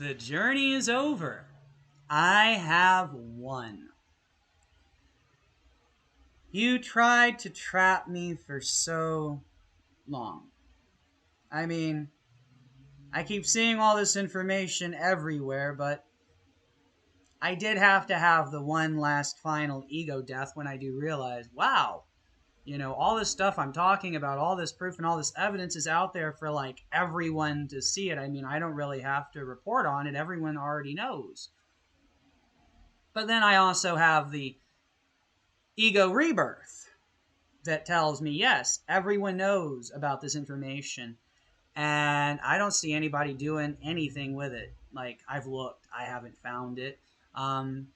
The journey is over. I have won. You tried to trap me for so long. I mean, I keep seeing all this information everywhere, but I did have to have the one last final ego death when I do realize, wow, all this stuff I'm talking about, all this proof and all this evidence is out there for like everyone to see it. I mean, I don't really have to report on it. Everyone already knows. But then I also have the ego rebirth that tells me, yes, everyone knows about this information and I don't see anybody doing anything with it. Like, I've looked, I haven't found it. Um,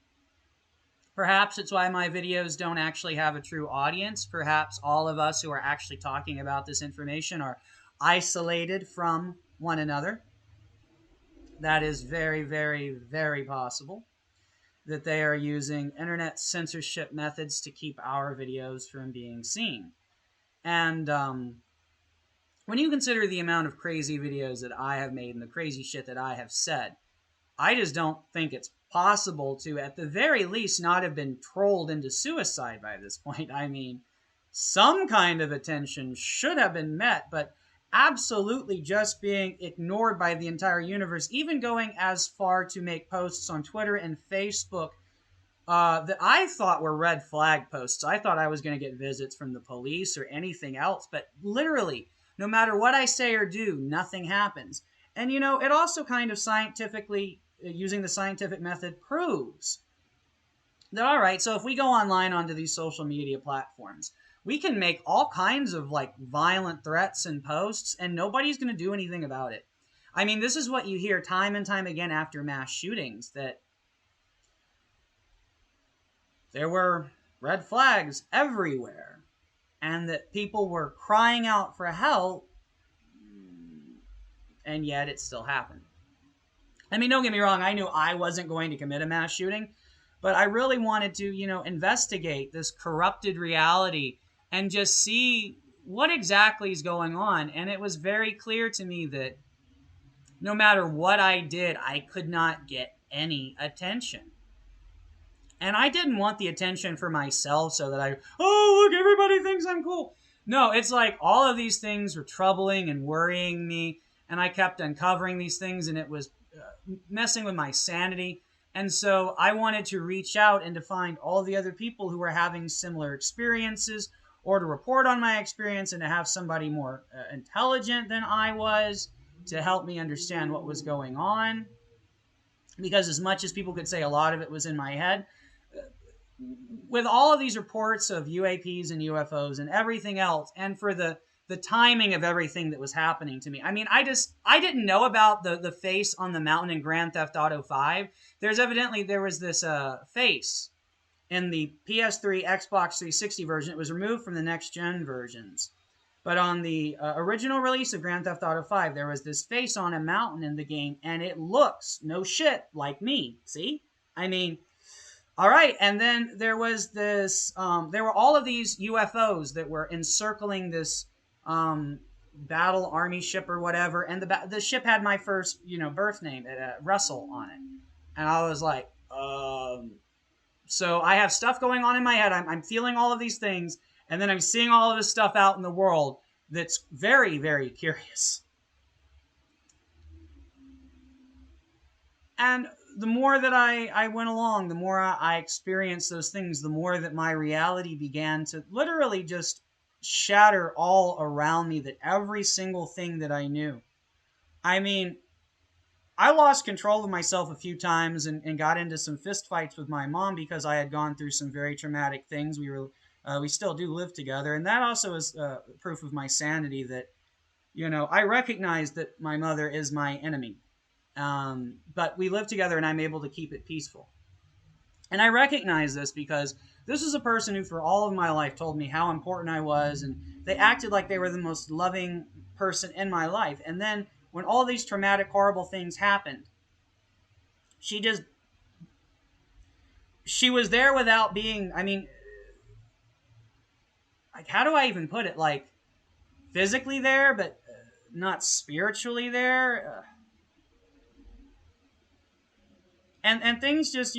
Perhaps it's why my videos don't actually have a true audience. Perhaps all of us who are actually talking about this information are isolated from one another. That is very, very, very possible. That they are using internet censorship methods to keep our videos from being seen. And when you consider the amount of crazy videos that I have made and the crazy shit that I have said, I just don't think it's possible to, at the very least, not have been trolled into suicide by this point. I mean, some kind of attention should have been met, but absolutely just being ignored by the entire universe, even going as far to make posts on Twitter and Facebook that I thought were red flag posts. I thought I was going to get visits from the police or anything else, but literally, no matter what I say or do, nothing happens. And it also kind of scientifically, using the scientific method, proves that, all right, so if we go online onto these social media platforms, we can make all kinds of like violent threats and posts, and nobody's going to do anything about it. I mean, this is what you hear time and time again after mass shootings, that there were red flags everywhere and that people were crying out for help, and yet it still happened. I mean, don't get me wrong, I knew I wasn't going to commit a mass shooting, but I really wanted to, investigate this corrupted reality and just see what exactly is going on. And it was very clear to me that no matter what I did, I could not get any attention. And I didn't want the attention for myself so that look, everybody thinks I'm cool. No, it's like all of these things were troubling and worrying me, and I kept uncovering these things, and it was messing with my sanity. And so I wanted to reach out and to find all the other people who were having similar experiences, or to report on my experience and to have somebody more intelligent than I was to help me understand what was going on. Because as much as people could say a lot of it was in my head, with all of these reports of UAPs and UFOs and everything else, and for the timing of everything that was happening to me. I mean, I didn't know about the face on the mountain in Grand Theft Auto 5. There was this face in the PS3, Xbox 360 version. It was removed from the next-gen versions. But on the original release of Grand Theft Auto 5, there was this face on a mountain in the game, and it looks, no shit, like me. See? I mean, all right, and then there was this, there were all of these UFOs that were encircling this battle army ship or whatever, and the ship had my first, birth name, Russell, on it. And I was like, so I have stuff going on in my head. I'm feeling all of these things, and then I'm seeing all of this stuff out in the world that's very, very curious. And the more that I went along, the more I experienced those things, the more that my reality began to literally just shatter all around me, that every single thing that I knew. I mean, I lost control of myself a few times and got into some fist fights with my mom because I had gone through some very traumatic things. We still do live together, and that also is proof of my sanity that, I recognize that my mother is my enemy. But we live together and I'm able to keep it peaceful. And I recognize this because this is a person who for all of my life told me how important I was, and they acted like they were the most loving person in my life. And then when all these traumatic, horrible things happened, she was there without being, I mean, like, how do I even put it? Like, physically there, but not spiritually there. And things just,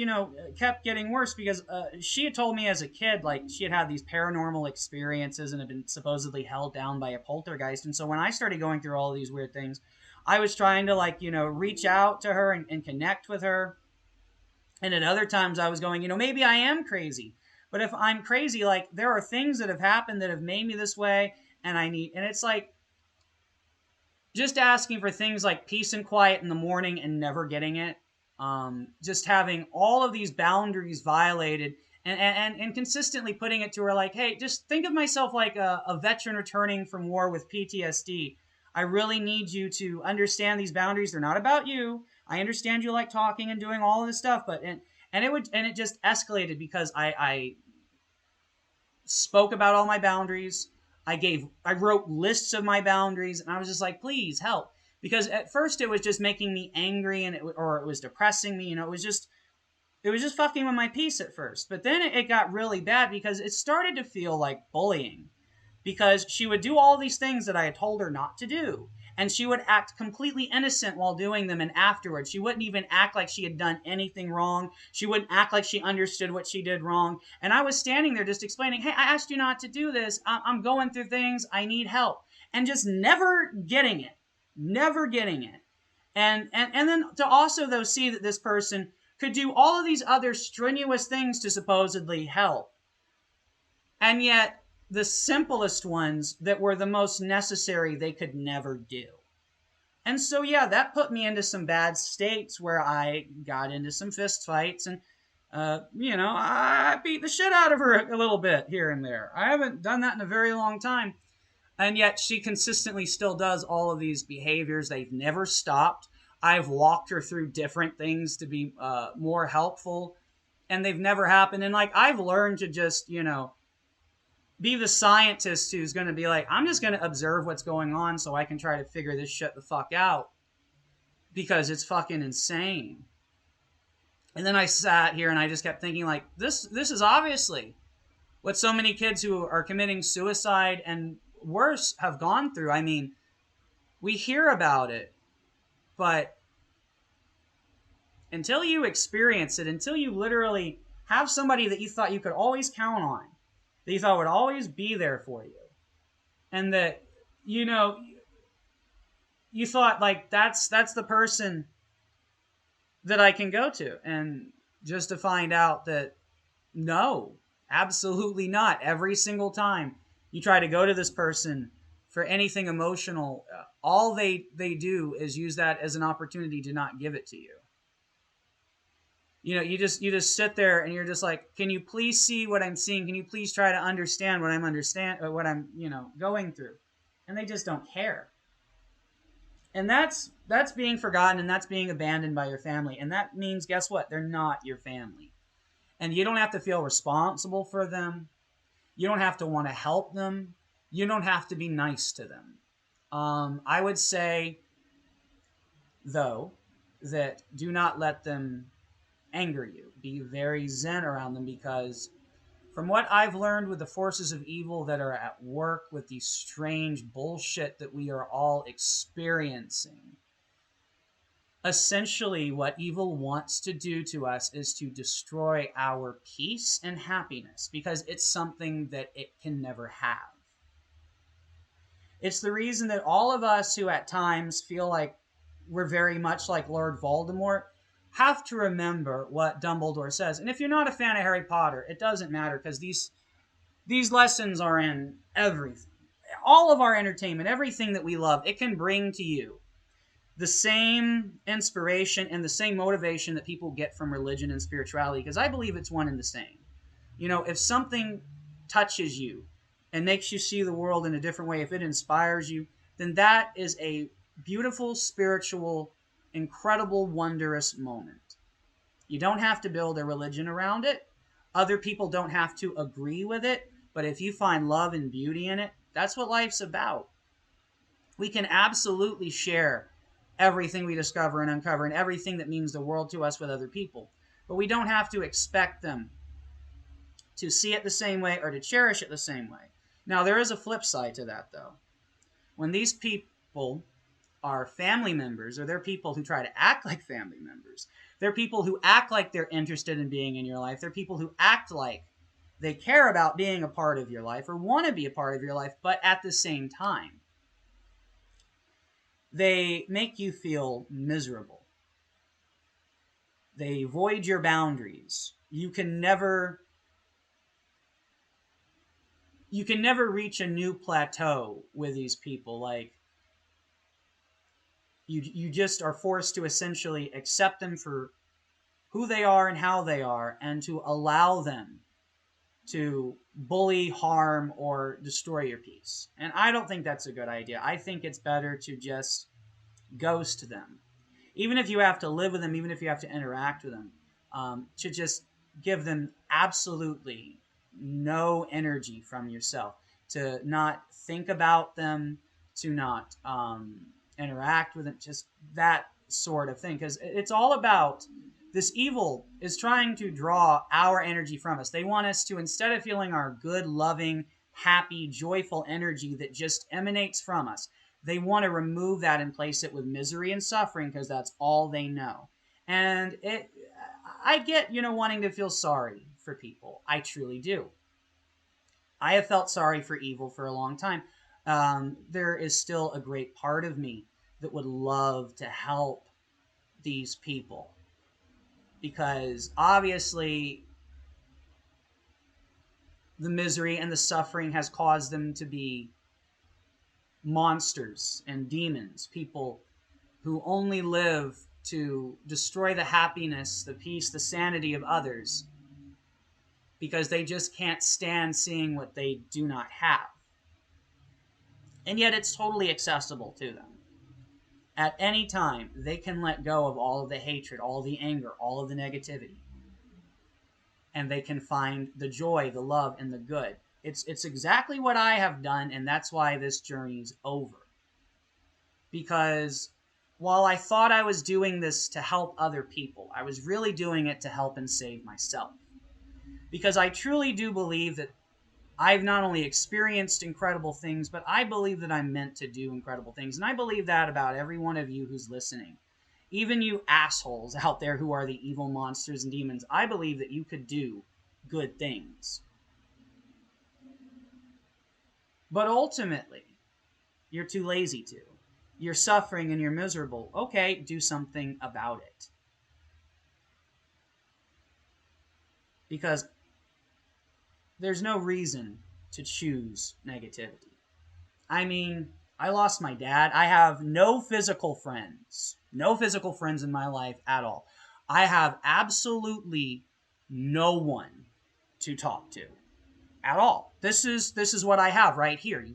kept getting worse because she had told me as a kid, like, she had these paranormal experiences and had been supposedly held down by a poltergeist. And so when I started going through all of these weird things, I was trying to, like, reach out to her and connect with her. And at other times I was going, maybe I am crazy. But if I'm crazy, like, there are things that have happened that have made me this way, and it's like just asking for things like peace and quiet in the morning and never getting it. Just having all of these boundaries violated, and consistently putting it to her like, hey, just think of myself like a veteran returning from war with PTSD. I really need you to understand these boundaries. They're not about you. I understand you like talking and doing all of this stuff, but it just escalated because I spoke about all my boundaries. I wrote lists of my boundaries, and I was just like, please help. Because at first it was just making me angry, or it was depressing me. It was just fucking with my peace at first. But then it got really bad because it started to feel like bullying, because she would do all these things that I had told her not to do. And she would act completely innocent while doing them. And afterwards, she wouldn't even act like she had done anything wrong. She wouldn't act like she understood what she did wrong. And I was standing there just explaining, hey, I asked you not to do this. I'm going through things. I need help. And just never getting it. Never getting it. And then to also, though, see that this person could do all of these other strenuous things to supposedly help. And yet, the simplest ones that were the most necessary, they could never do. And so, yeah, that put me into some bad states where I got into some fist fights, and, I beat the shit out of her a little bit here and there. I haven't done that in a very long time. And yet she consistently still does all of these behaviors. They've never stopped. I've walked her through different things to be more helpful, and they've never happened. And, like, I've learned to just, be the scientist who's going to be like, I'm just going to observe what's going on so I can try to figure this shit the fuck out, because it's fucking insane. And then I sat here and I just kept thinking, like, this is obviously what so many kids who are committing suicide and worse have gone through. I mean, we hear about it, but until you experience it, until you literally have somebody that you thought you could always count on, that you thought would always be there for you, and that, you thought, like, that's the person that I can go to, and just to find out that no, absolutely not. Every single time you try to go to this person for anything emotional, all they do is use that as an opportunity to not give it to you. You just sit there and you're just like, can you please see what I'm seeing? Can you please try to understand what I'm going through? And they just don't care. And that's being forgotten, and that's being abandoned by your family. And that means, guess what? They're not your family. And you don't have to feel responsible for them. You don't have to want to help them. You don't have to be nice to them. I would say, though, that do not let them anger you. Be very zen around them, because from what I've learned with the forces of evil that are at work with these strange bullshit that we are all experiencing, essentially what evil wants to do to us is to destroy our peace and happiness, because it's something that it can never have. It's the reason that all of us who at times feel like we're very much like Lord Voldemort have to remember what Dumbledore says. And if you're not a fan of Harry Potter, it doesn't matter, because these lessons are in everything. All of our entertainment, everything that we love, it can bring to you the same inspiration and the same motivation that people get from religion and spirituality, because I believe it's one and the same. If something touches you and makes you see the world in a different way, if it inspires you, then that is a beautiful, spiritual, incredible, wondrous moment. You don't have to build a religion around it. Other people don't have to agree with it. But if you find love and beauty in it, that's what life's about. We can absolutely share everything we discover and uncover and everything that means the world to us with other people. But we don't have to expect them to see it the same way or to cherish it the same way. Now, there is a flip side to that, though. When these people are family members, or they're people who try to act like family members. They're people who act like they're interested in being in your life. They're people who act like they care about being a part of your life or want to be a part of your life, but at the same time, they make you feel miserable. They void your boundaries. You can never reach a new plateau with these people. Like, you just are forced to essentially accept them for who they are and how they are, and to allow them to bully, harm, or destroy your peace. And I don't think that's a good idea. I think it's better to just ghost them. Even if you have to live with them, even if you have to interact with them, to just give them absolutely no energy from yourself, to not think about them, to not interact with them, just that sort of thing. Because it's all about, this evil is trying to draw our energy from us. They want us to, instead of feeling our good, loving, happy, joyful energy that just emanates from us, they want to remove that and place it with misery and suffering, because that's all they know. And I get, wanting to feel sorry for people. I truly do. I have felt sorry for evil for a long time. There is still a great part of me that would love to help these people, because obviously the misery and the suffering has caused them to be monsters and demons, people who only live to destroy the happiness, the peace, the sanity of others, because they just can't stand seeing what they do not have. And yet it's totally accessible to them. At any time, they can let go of all of the hatred, all of the anger, all of the negativity, and they can find the joy, the love, and the good. It's exactly what I have done, and that's why this journey's over. Because while I thought I was doing this to help other people, I was really doing it to help and save myself. Because I truly do believe that I've not only experienced incredible things, but I believe that I'm meant to do incredible things. And I believe that about every one of you who's listening. Even you assholes out there who are the evil monsters and demons, I believe that you could do good things. But ultimately, you're too lazy to. You're suffering and you're miserable. Okay, do something about it. Because there's no reason to choose negativity. I mean, I lost my dad. I have no physical friends. No physical friends in my life at all. I have absolutely no one to talk to at all. This is what I have right here.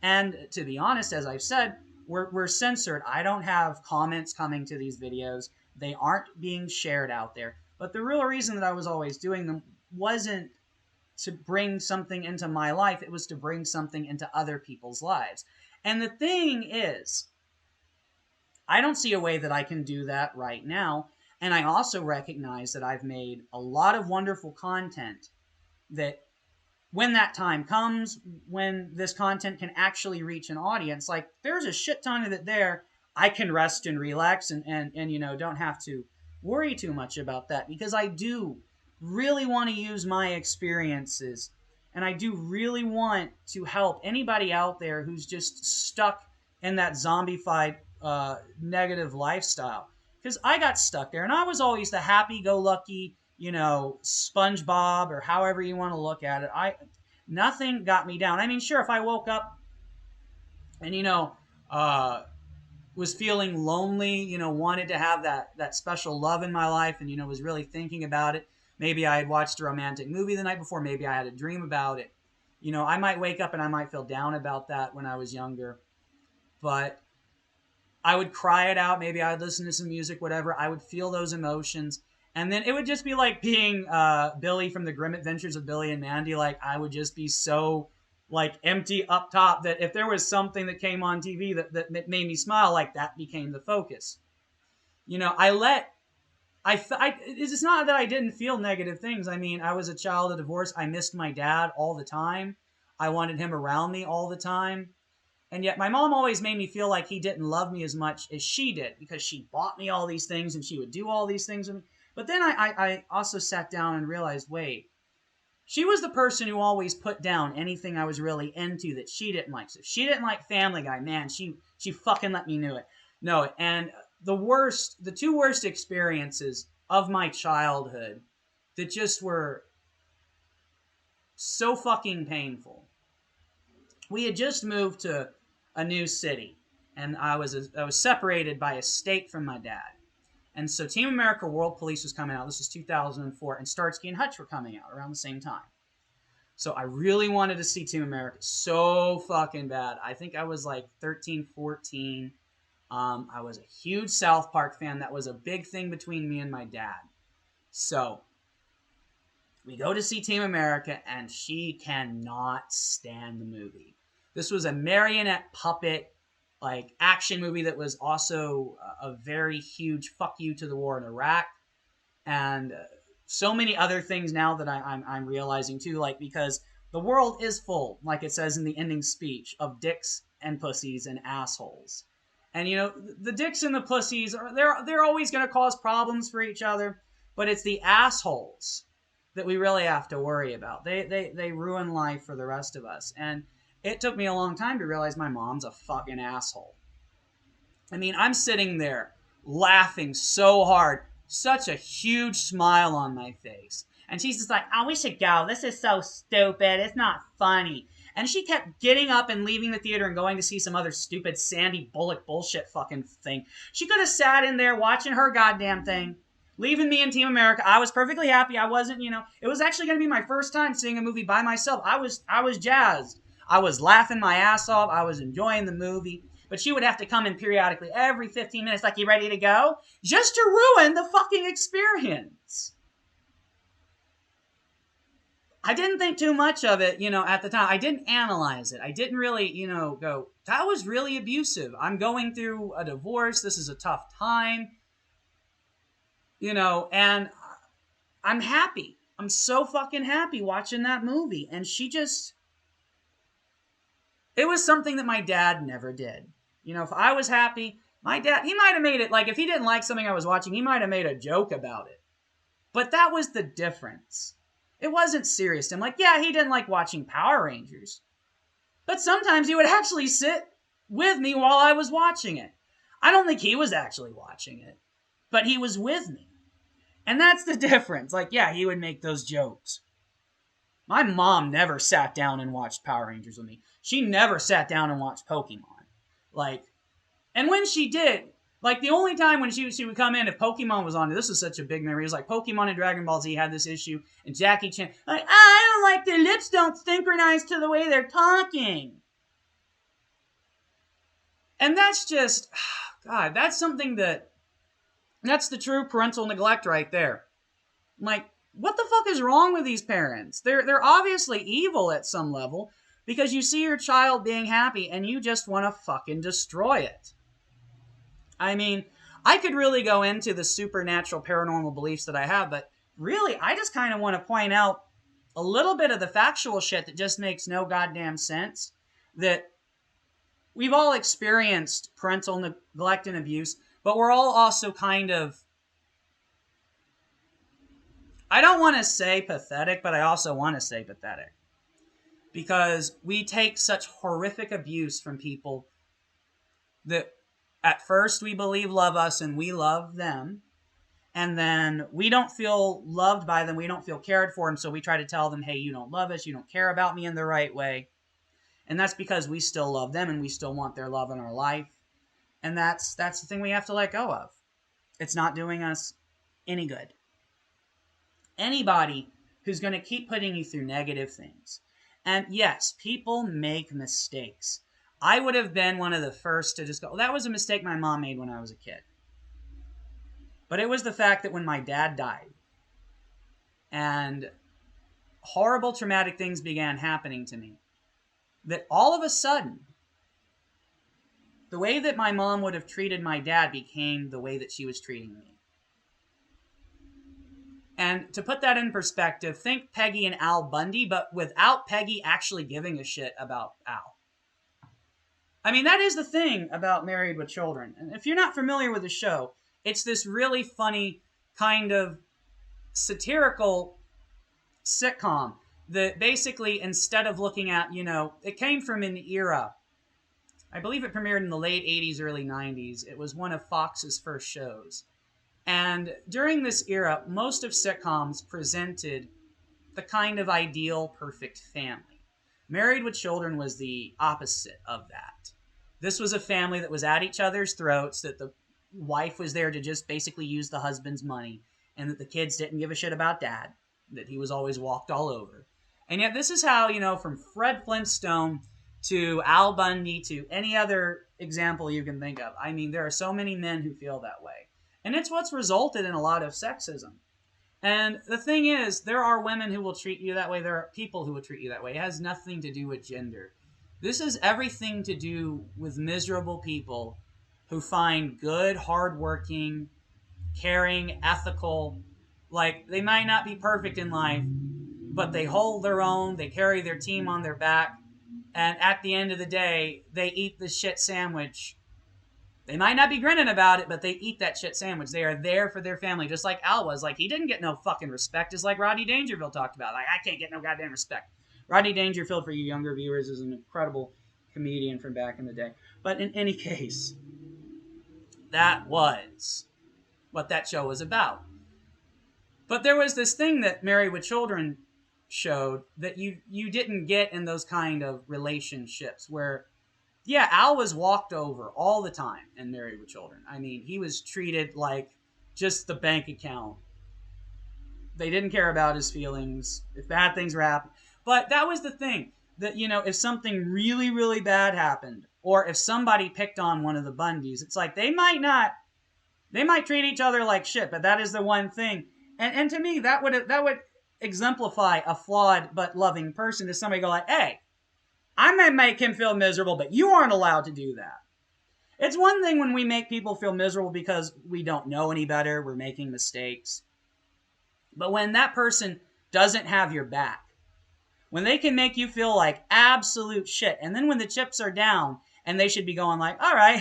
And to be honest, as I've said, we're censored. I don't have comments coming to these videos. They aren't being shared out there. But the real reason that I was always doing them wasn't to bring something into my life. It was to bring something into other people's lives. And the thing is, I don't see a way that I can do that right now. And I also recognize that I've made a lot of wonderful content that when that time comes, when this content can actually reach an audience, like, there's a shit ton of it there. I can rest and relax and don't have to worry too much about that, because I do really want to use my experiences, and I do really want to help anybody out there who's just stuck in that zombified negative lifestyle. Because I got stuck there, and I was always the happy-go-lucky, SpongeBob, or however you want to look at it. Nothing got me down. I mean, sure, if I woke up and was feeling lonely, wanted to have that special love in my life, and was really thinking about it. Maybe I had watched a romantic movie the night before. Maybe I had a dream about it. I might wake up and I might feel down about that when I was younger, but I would cry it out. Maybe I would listen to some music, whatever. I would feel those emotions. And then it would just be like being Billy from the Grim Adventures of Billy and Mandy. Like, I would just be so, like, empty up top that if there was something that came on TV that made me smile, like, that became the focus. It's not that I didn't feel negative things. I mean, I was a child of divorce. I missed my dad all the time. I wanted him around me all the time. And yet my mom always made me feel like he didn't love me as much as she did, because she bought me all these things and she would do all these things with me. But then I also sat down and realized, wait, she was the person who always put down anything I was really into that she didn't like. So if she didn't like Family Guy, man, she fucking let me know it. And the two worst experiences of my childhood that just were so fucking painful. We had just moved to a new city, and I was separated by a state from my dad. And so Team America World Police was coming out. This was 2004, and Starsky and Hutch were coming out around the same time. So I really wanted to see Team America so fucking bad. I think I was like 13, 14. I was a huge South Park fan. That was a big thing between me and my dad. So we go to see Team America, and she cannot stand the movie. This was a marionette puppet, like, action movie that was also a very huge fuck you to the war in Iraq, and so many other things now that I'm realizing too, like, because the world is full, like it says in the ending speech, of dicks and pussies and assholes. And, you know, the dicks and the pussies, they're always going to cause problems for each other, but it's the assholes that we really have to worry about. They ruin life for the rest of us. And it took me a long time to realize my mom's a fucking asshole. I mean, I'm sitting there laughing so hard, such a huge smile on my face. And she's just like, oh, we should go. This is so stupid. It's not funny. And she kept getting up and leaving the theater and going to see some other stupid Sandy Bullock bullshit fucking thing. She could have sat in there watching her goddamn thing, leaving me in Team America. I was perfectly happy. I wasn't, it was actually going to be my first time seeing a movie by myself. I was jazzed. I was laughing my ass off. I was enjoying the movie. But she would have to come in periodically every 15 minutes like, you ready to go? Just to ruin the fucking experience. I didn't think too much of it, at the time. I didn't analyze it. I didn't really, go, that was really abusive. I'm going through a divorce. This is a tough time. And I'm happy. I'm so fucking happy watching that movie. And it was something that my dad never did. If I was happy, my dad, he might have made it, like, if he didn't like something I was watching, he might have made a joke about it. But that was the difference. It wasn't serious to him. Like, yeah, he didn't like watching Power Rangers. But sometimes he would actually sit with me while I was watching it. I don't think he was actually watching it, but he was with me. And that's the difference. Like, yeah, he would make those jokes. My mom never sat down and watched Power Rangers with me. She never sat down and watched Pokemon. Like, and when she did, like, the only time when she would come in, if Pokemon was on, this is such a big memory. It was like Pokemon and Dragon Ball Z had this issue, and Jackie Chan, like, I don't like their lips don't synchronize to the way they're talking. And that's just, God, that's something that's the true parental neglect right there. Like, what the fuck is wrong with these parents? They're obviously evil at some level, because you see your child being happy and you just want to fucking destroy it. I mean, I could really go into the supernatural paranormal beliefs that I have, but really, I just kind of want to point out a little bit of the factual shit that just makes no goddamn sense. That we've all experienced parental neglect and abuse, but we're all also kind of, I don't want to say pathetic, but I also want to say pathetic. Because we take such horrific abuse from people that at first we believe love us and we love them. And then we don't feel loved by them. We don't feel cared for. And so we try to tell them, hey, you don't love us. You don't care about me in the right way. And that's because we still love them and we still want their love in our life. And that's the thing we have to let go of. It's not doing us any good. Anybody who's going to keep putting you through negative things. And yes, people make mistakes. I would have been one of the first to just go, that was a mistake my mom made when I was a kid. But it was the fact that when my dad died and horrible traumatic things began happening to me, that all of a sudden, the way that my mom would have treated my dad became the way that she was treating me. And to put that in perspective, think Peggy and Al Bundy, but without Peggy actually giving a shit about Al. I mean, that is the thing about Married with Children. And if you're not familiar with the show, it's this really funny kind of satirical sitcom that basically, instead of looking at, it came from an era. I believe it premiered in the late 80s, early 90s. It was one of Fox's first shows. And during this era, most of sitcoms presented the kind of ideal, perfect family. Married with Children was the opposite of that. This was a family that was at each other's throats, that the wife was there to just basically use the husband's money, and that the kids didn't give a shit about dad, that he was always walked all over. And yet this is how, from Fred Flintstone to Al Bundy to any other example you can think of. I mean, there are so many men who feel that way. And it's what's resulted in a lot of sexism. And the thing is, there are women who will treat you that way. There are people who will treat you that way. It has nothing to do with gender. This has everything to do with miserable people who find good, hardworking, caring, ethical, like they might not be perfect in life, but they hold their own, they carry their team on their back, and at the end of the day, they eat the shit sandwich. They might not be grinning about it, but they eat that shit sandwich. They are there for their family, just like Al was. Like, he didn't get no fucking respect, just like Rodney Dangerfield talked about. Like, I can't get no goddamn respect. Rodney Dangerfield, for you younger viewers, is an incredible comedian from back in the day. But in any case, that was what that show was about. But there was this thing that Married with Children showed that you didn't get in those kind of relationships where, yeah, Al was walked over all the time in Married with Children. I mean, he was treated like just the bank account. They didn't care about his feelings if bad things were happening. But that was the thing, that, if something really, really bad happened, or if somebody picked on one of the Bundys, it's like they might treat each other like shit, but that is the one thing. And to me, that would exemplify a flawed but loving person, to somebody go like, hey, I may make him feel miserable, but you aren't allowed to do that. It's one thing when we make people feel miserable because we don't know any better, we're making mistakes. But when that person doesn't have your back, when they can make you feel like absolute shit, and then when the chips are down and they should be going like, all right,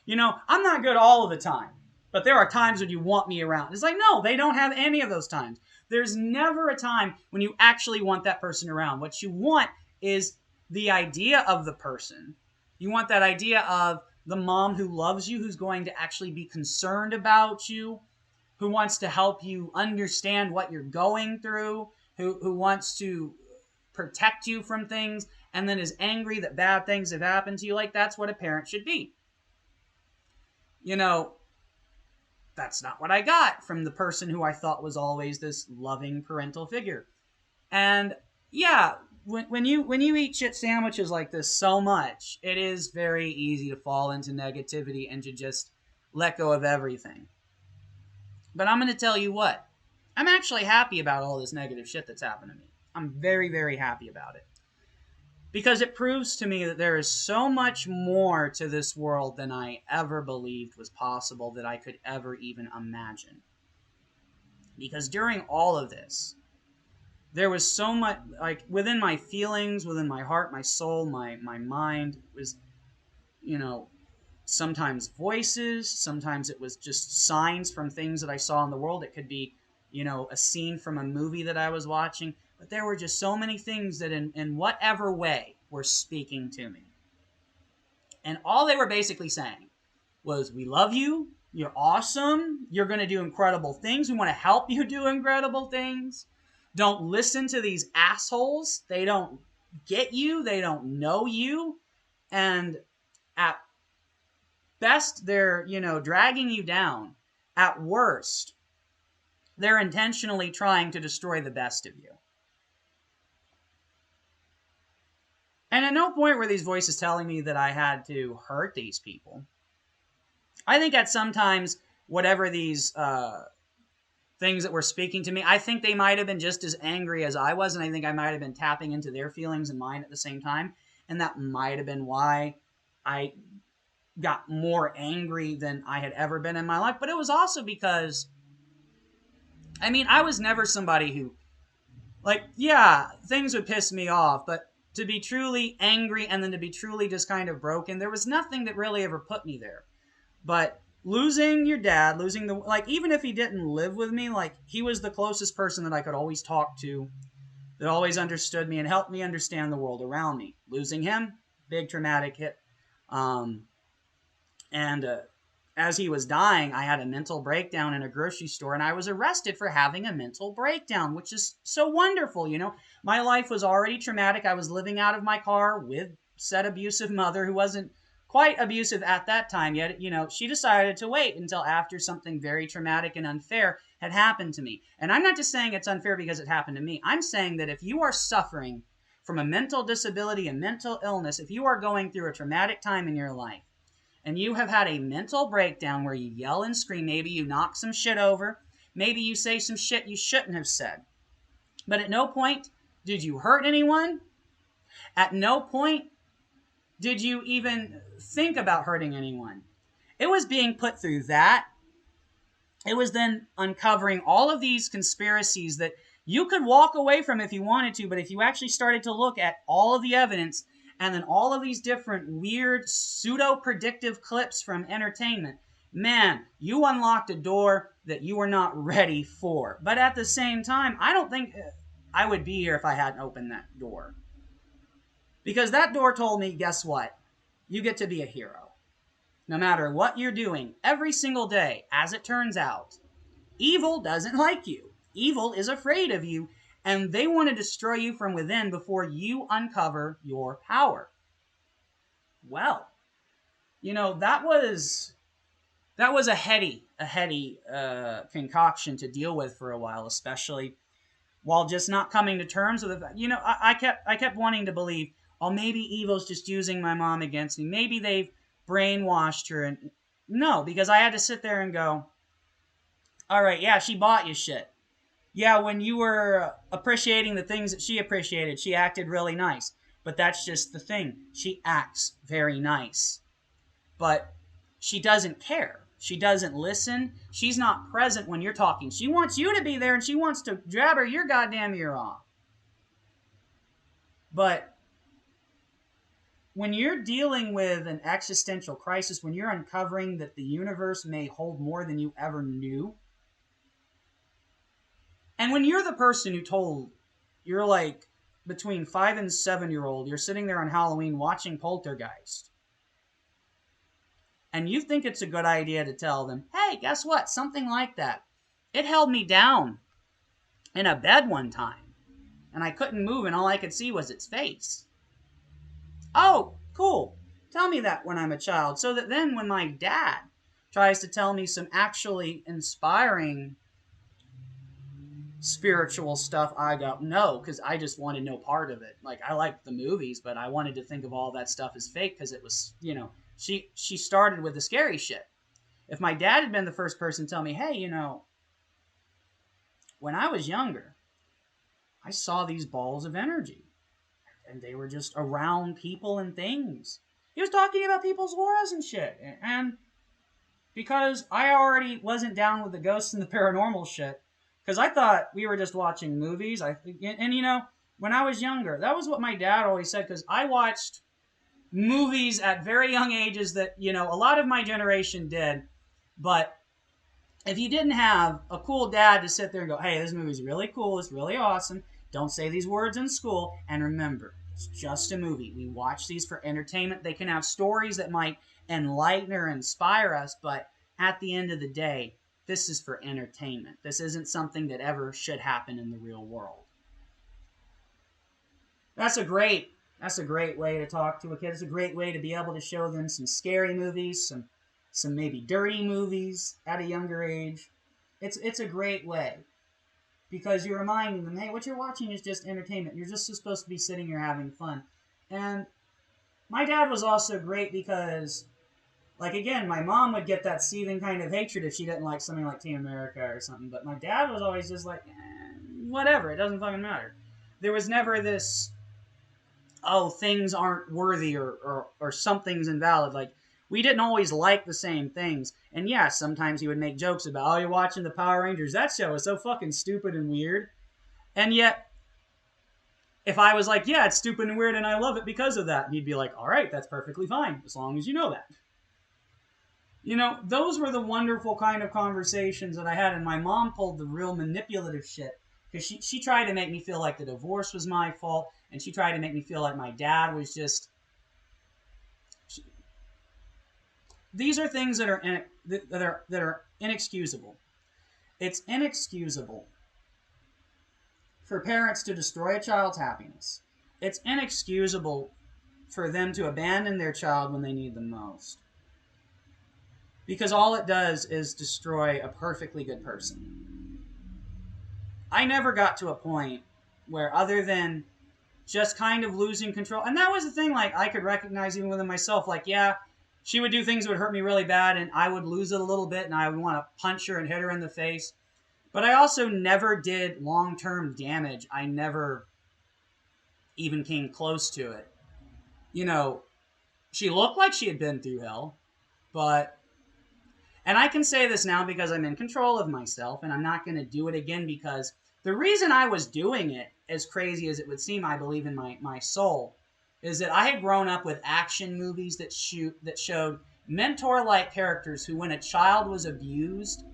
I'm not good all of the time, but there are times when you want me around. It's like, no, they don't have any of those times. There's never a time when you actually want that person around. What you want is the idea of the person. You want that idea of the mom who loves you, who's going to actually be concerned about you, who wants to help you understand what you're going through, who wants to protect you from things, and then is angry that bad things have happened to you. Like, that's what a parent should be. That's not what I got from the person who I thought was always this loving parental figure. And yeah, when you eat shit sandwiches like this so much, it is very easy to fall into negativity and to just let go of everything. But I'm going to tell you what, I'm actually happy about all this negative shit that's happened to me. I'm very, very happy about it. Because it proves to me that there is so much more to this world than I ever believed was possible, that I could ever even imagine. Because during all of this, there was so much, like, within my feelings, within my heart, my soul, my mind, was, sometimes voices, sometimes it was just signs from things that I saw in the world. It could be, a scene from a movie that I was watching. But there were just so many things that in whatever way were speaking to me. And all they were basically saying was, we love you, you're awesome, you're going to do incredible things, we want to help you do incredible things. Don't listen to these assholes. They don't get you, they don't know you. And at best, they're, dragging you down. At worst, they're intentionally trying to destroy the best of you. And at no point were these voices telling me that I had to hurt these people. I think at sometimes, whatever these things that were speaking to me, I think they might have been just as angry as I was, and I think I might have been tapping into their feelings and mine at the same time, and that might have been why I got more angry than I had ever been in my life. But it was also because, I was never somebody who, like, yeah, things would piss me off, but to be truly angry and then to be truly just kind of broken. There was nothing that really ever put me there. But losing your dad, losing the, like, even if he didn't live with me, like, he was the closest person that I could always talk to, that always understood me and helped me understand the world around me. Losing him, big traumatic hit. And as he was dying, I had a mental breakdown in a grocery store, and I was arrested for having a mental breakdown, which is so wonderful. You know, my life was already traumatic. I was living out of my car with said abusive mother, who wasn't quite abusive at that time yet. You know, she decided to wait until after something very traumatic and unfair had happened to me. And I'm not just saying it's unfair because it happened to me. I'm saying that if you are suffering from a mental disability and mental illness, if you are going through a traumatic time in your life, and you have had a mental breakdown where you yell and scream, maybe you knock some shit over, maybe you say some shit you shouldn't have said, but at no point did you hurt anyone. At no point did you even think about hurting anyone. It was being put through that. It was then uncovering all of these conspiracies that you could walk away from if you wanted to, but if you actually started to look at all of the evidence, and then all of these different weird pseudo-predictive clips from entertainment, man, you unlocked a door that you were not ready for. But at the same time, I don't think I would be here if I hadn't opened that door. Because that door told me, guess what? You get to be a hero. No matter what you're doing, every single day, as it turns out, evil doesn't like you. Evil is afraid of you, and they want to destroy you from within before you uncover your power. Well, you know, that was a heady concoction to deal with for a while, especially while just not coming to terms with it. You know, I kept wanting to believe, oh, maybe evil's just using my mom against me. Maybe they've brainwashed her. And no, because I had to sit there and go, all right, yeah, she bought you shit. Yeah, when you were appreciating the things that she appreciated, she acted really nice. But that's just the thing. She acts very nice. But she doesn't care. She doesn't listen. She's not present when you're talking. She wants you to be there, and she wants to jabber your goddamn ear off. But when you're dealing with an existential crisis, when you're uncovering that the universe may hold more than you ever knew, and when you're the person who told, you're like between 5 and 7-year-old, you're sitting there on Halloween watching Poltergeist, and you think it's a good idea to tell them, hey, guess what? Something like that. It held me down in a bed one time, and I couldn't move, and all I could see was its face. Oh, cool. Tell me that when I'm a child, so that then when my dad tries to tell me some actually inspiring spiritual stuff, I go, no, because I just wanted no part of it. Like, I liked the movies, but I wanted to think of all that stuff as fake because it was, you know, she started with the scary shit. If my dad had been the first person to tell me, hey, you know, when I was younger, I saw these balls of energy, and they were just around people and things. He was talking about people's auras and shit, and because I already wasn't down with the ghosts and the paranormal shit, because I thought we were just watching movies. And you know, when I was younger, that was what my dad always said, because I watched movies at very young ages that, you know, a lot of my generation did. But if you didn't have a cool dad to sit there and go, hey, this movie's really cool, it's really awesome, don't say these words in school, and remember, it's just a movie. We watch these for entertainment. They can have stories that might enlighten or inspire us, but at the end of the day, this is for entertainment. This isn't something that ever should happen in the real world. That's a great way to talk to a kid. It's a great way to be able to show them some scary movies, some maybe dirty movies at a younger age. It's a great way, because you're reminding them, hey, what you're watching is just entertainment. You're just supposed to be sitting here having fun. And my dad was also great because, like, again, my mom would get that seething kind of hatred if she didn't like something like Team America or something. But my dad was always just like, whatever, it doesn't fucking matter. There was never this, oh, things aren't worthy or something's invalid. Like, we didn't always like the same things. And yeah, sometimes he would make jokes about, oh, you're watching the Power Rangers. That show is so fucking stupid and weird. And yet, if I was like, yeah, it's stupid and weird and I love it because of that, and he'd be like, all right, that's perfectly fine, as long as you know that. You know, those were the wonderful kind of conversations that I had, and my mom pulled the real manipulative shit because she tried to make me feel like the divorce was my fault, and she tried to make me feel like my dad was just. These are things that are inexcusable. It's inexcusable for parents to destroy a child's happiness. It's inexcusable for them to abandon their child when they need them most. Because all it does is destroy a perfectly good person. I never got to a point where, other than just kind of losing control, and that was the thing, like, I could recognize even within myself, like, yeah, she would do things that would hurt me really bad, and I would lose it a little bit, and I would want to punch her and hit her in the face. But I also never did long-term damage. I never even came close to it. You know, she looked like she had been through hell, but, and I can say this now because I'm in control of myself, and I'm not going to do it again, because the reason I was doing it, as crazy as it would seem, I believe in my soul, is that I had grown up with action movies that showed mentor-like characters who, when a child was abused,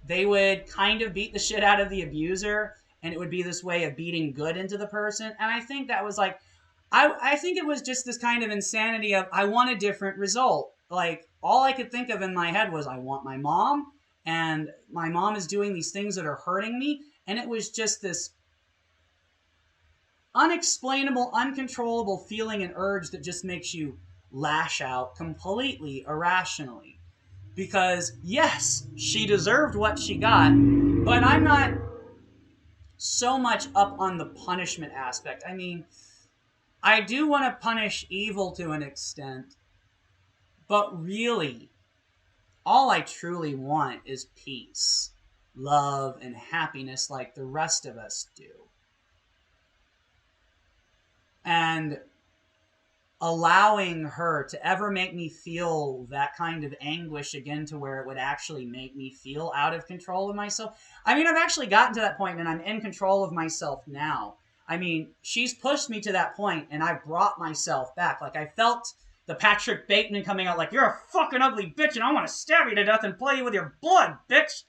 they would kind of beat the shit out of the abuser, and it would be this way of beating good into the person. And I think that was like, I think it was just this kind of insanity of, I want a different result. Like, all I could think of in my head was, I want my mom, and my mom is doing these things that are hurting me. And it was just this unexplainable, uncontrollable feeling and urge that just makes you lash out completely irrationally. Because, yes, she deserved what she got, but I'm not so much up on the punishment aspect. I mean, I do want to punish evil to an extent, but really, all I truly want is peace, love, and happiness like the rest of us do. And allowing her to ever make me feel that kind of anguish again, to where it would actually make me feel out of control of myself. I mean, I've actually gotten to that point, and I'm in control of myself now. I mean, she's pushed me to that point, and I've brought myself back. Like, I felt the Patrick Bateman coming out like, you're a fucking ugly bitch, and I want to stab you to death and play you with your blood, bitch.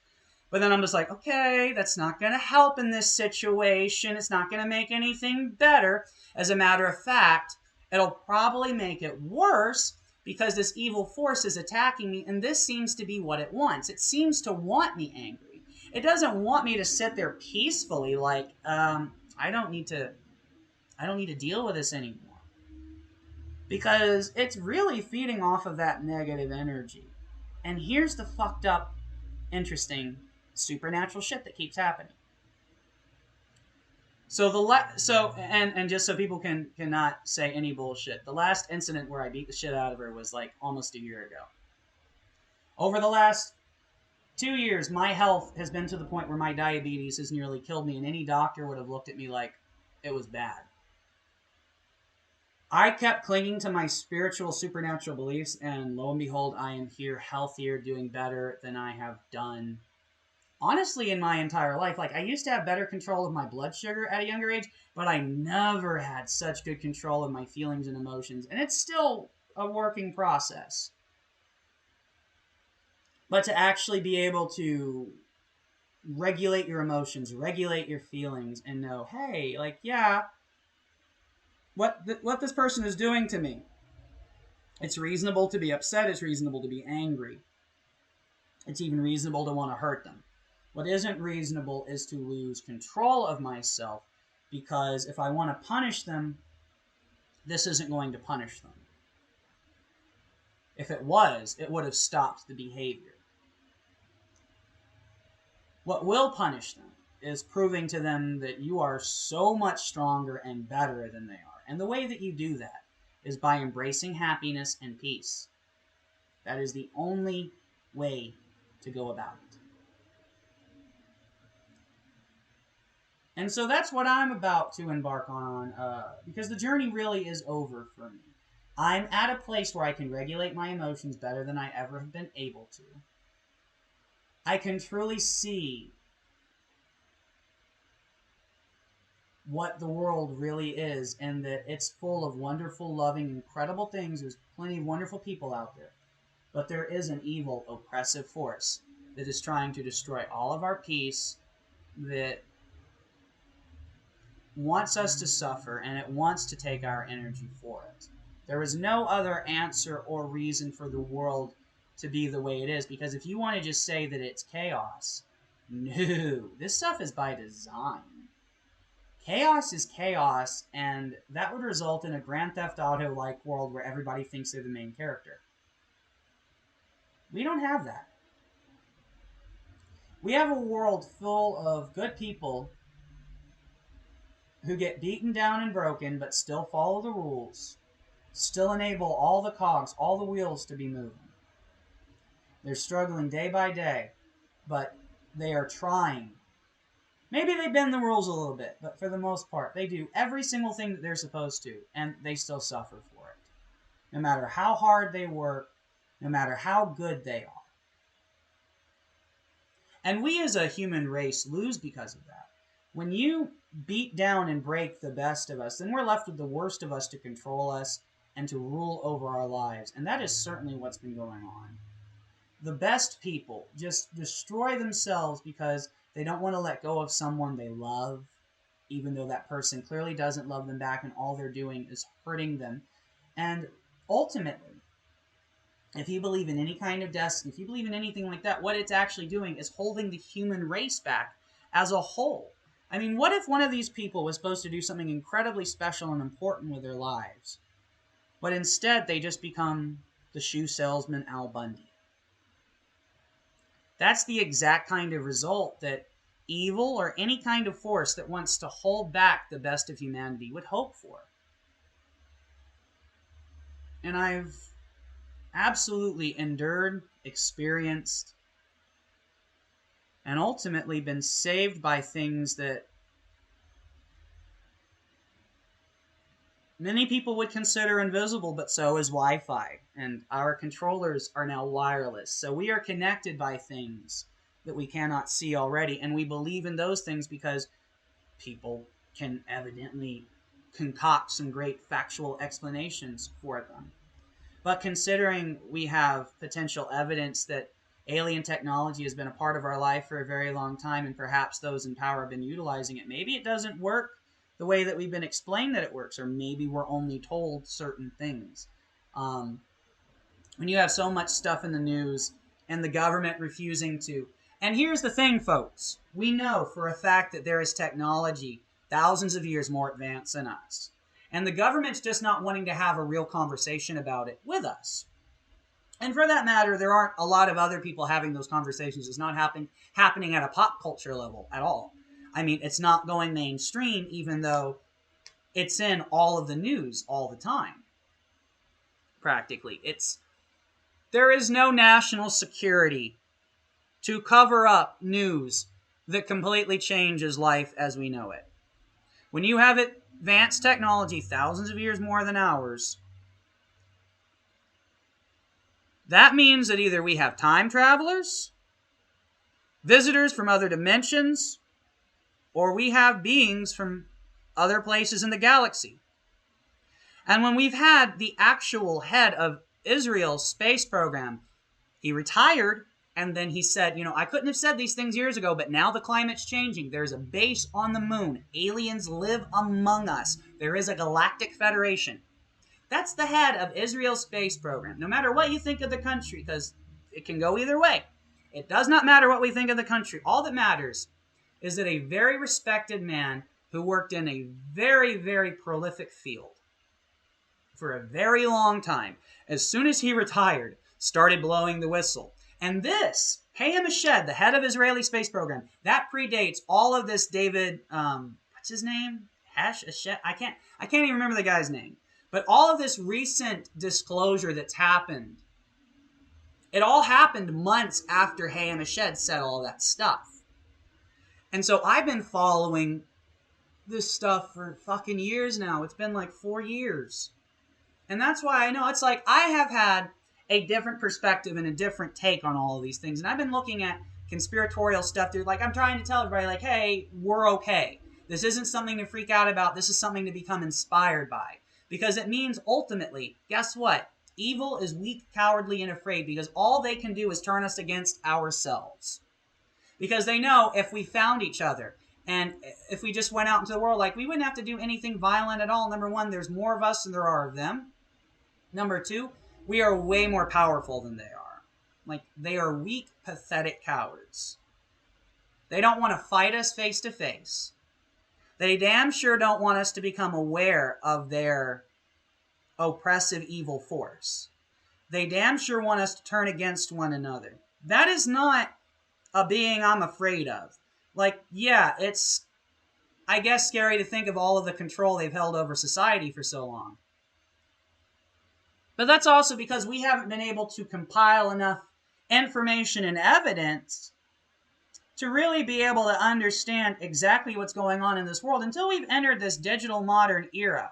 But then I'm just like, okay, that's not going to help in this situation. It's not going to make anything better. As a matter of fact, it'll probably make it worse, because this evil force is attacking me, and this seems to be what it wants. It seems to want me angry. It doesn't want me to sit there peacefully like, I don't need to deal with this anymore. Because it's really feeding off of that negative energy. And here's the fucked up, interesting, supernatural shit that keeps happening. So and just so people cannot say any bullshit, the last incident where I beat the shit out of her was like almost a year ago. Over the last 2 years, my health has been to the point where my diabetes has nearly killed me, and any doctor would have looked at me like it was bad. I kept clinging to my spiritual, supernatural beliefs, and lo and behold, I am here, healthier, doing better than I have done, honestly, in my entire life. Like, I used to have better control of my blood sugar at a younger age, but I never had such good control of my feelings and emotions, and it's still a working process. But to actually be able to regulate your emotions, regulate your feelings, and know, hey, like, yeah, what this person is doing to me, it's reasonable to be upset, it's reasonable to be angry, it's even reasonable to want to hurt them. What isn't reasonable is to lose control of myself, because if I want to punish them, this isn't going to punish them. If it was, it would have stopped the behavior. What will punish them is proving to them that you are so much stronger and better than they are. And the way that you do that is by embracing happiness and peace. That is the only way to go about it. And so that's what I'm about to embark on, because the journey really is over for me. I'm at a place where I can regulate my emotions better than I ever have been able to. I can truly see what the world really is, and that it's full of wonderful, loving, incredible things. There's plenty of wonderful people out there. But there is an evil, oppressive force that is trying to destroy all of our peace, that wants us to suffer, and it wants to take our energy for it. There is no other answer or reason for the world to be the way it is, because if you want to just say that it's chaos, no, this stuff is by design. Chaos is chaos, and that would result in a Grand Theft Auto-like world where everybody thinks they're the main character. We don't have that. We have a world full of good people who get beaten down and broken but still follow the rules, still enable all the cogs, all the wheels to be moving. They're struggling day by day, but they are trying. Maybe they bend the rules a little bit, but for the most part, they do every single thing that they're supposed to, and they still suffer for it. No matter how hard they work, no matter how good they are. And we as a human race lose because of that. When you beat down and break the best of us, then we're left with the worst of us to control us and to rule over our lives. And that is certainly what's been going on. The best people just destroy themselves because they don't want to let go of someone they love, even though that person clearly doesn't love them back and all they're doing is hurting them. And ultimately, if you believe in any kind of destiny, if you believe in anything like that, what it's actually doing is holding the human race back as a whole. I mean, what if one of these people was supposed to do something incredibly special and important with their lives, but instead they just become the shoe salesman Al Bundy? That's the exact kind of result that evil or any kind of force that wants to hold back the best of humanity would hope for. And I've absolutely endured, experienced, and ultimately been saved by things that many people would consider invisible, but so is Wi-Fi. And our controllers are now wireless. So we are connected by things that we cannot see already. And we believe in those things because people can evidently concoct some great factual explanations for them. But considering we have potential evidence that alien technology has been a part of our life for a very long time, and perhaps those in power have been utilizing it, maybe it doesn't work the way that we've been explained that it works, or maybe we're only told certain things. When you have so much stuff in the news and the government refusing to... And here's the thing, folks. We know for a fact that there is technology thousands of years more advanced than us. And the government's just not wanting to have a real conversation about it with us. And for that matter, there aren't a lot of other people having those conversations. It's not happening at a pop culture level at all. I mean, it's not going mainstream, even though it's in all of the news all the time. Practically. There is no national security to cover up news that completely changes life as we know it. When you have advanced technology thousands of years more than ours, that means that either we have time travelers, visitors from other dimensions, or we have beings from other places in the galaxy. And when we've had the actual head of Israel's space program, he retired, and then he said, I couldn't have said these things years ago, but now the climate's changing. There's a base on the moon. Aliens live among us. There is a galactic federation. That's the head of Israel's space program. No matter what you think of the country, because it can go either way. It does not matter what we think of the country. All that matters is that a very respected man who worked in a very, very prolific field for a very long time, as soon as he retired, started blowing the whistle. And this, Hayam Eshed, the head of Israeli space program, that predates all of this David, what's his name? Eshed? I can't even remember the guy's name. But all of this recent disclosure that's happened, it all happened months after Hayam Eshed said all that stuff. And so I've been following this stuff for fucking years now. It's been like 4 years. And that's why I know it's like I have had a different perspective and a different take on all of these things. And I've been looking at conspiratorial stuff, dude. Like, I'm trying to tell everybody, like, hey, we're okay. This isn't something to freak out about. This is something to become inspired by. Because it means ultimately, guess what? Evil is weak, cowardly, and afraid because all they can do is turn us against ourselves. Because they know if we found each other and if we just went out into the world, like we wouldn't have to do anything violent at all. Number one, there's more of us than there are of them. Number two, we are way more powerful than they are. Like, they are weak, pathetic cowards. They don't want to fight us face to face. They damn sure don't want us to become aware of their oppressive evil force. They damn sure want us to turn against one another. That is not a being I'm afraid of. Like, yeah, it's, I guess, scary to think of all of the control they've held over society for so long. But that's also because we haven't been able to compile enough information and evidence to really be able to understand exactly what's going on in this world until we've entered this digital modern era.